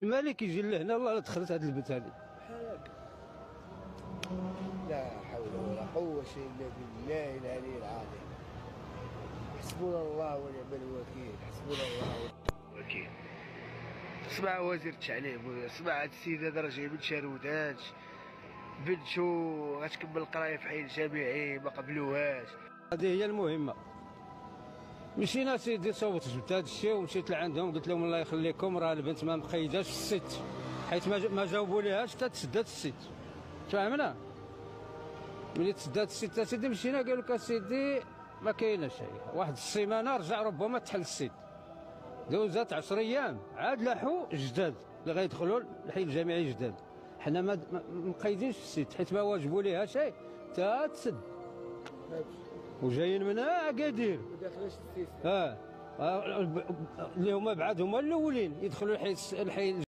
الملك يجي لهنا والله لا دخلت هذه البنت هذه. بحال هكا. لا حول ولا قوة إلا بالله العلي العظيم. حسبنا الله ونعم الوكيل، حسبنا الله ونعم الوكيل. سمع وزير التعليم، سمع هاد السيد هذا راه جاي من شارودات، بنتو غتكمل القرايه في حي الجامعي ما قبلوهاش. هذه هي المهمة. مشينا سيدي صوبت جبت هذا الشيء ومشيت لعندهم قلت لهم الله يخليكم راه البنت ما مقيداش في السيت، حيت ما جاوبوا ليهاش حتى تسدات السيت. فهمنا؟ ملي تسدات السيت اسيدي مشينا قالوا لك اسيدي ما كايناش شيء، واحد السيمانه رجع ربما تحل السيت. دوزات 10 ايام عاد لاحوا جداد اللي غيدخلوا الحي الجامعي جداد. حنا ما مقيدينش في السيت حيت ما واجبوا ليها شيء حتى تسد. وجايين منها اكادير وداخلاش السيستم. اللي هما بعد هما الاولين يدخلوا الحي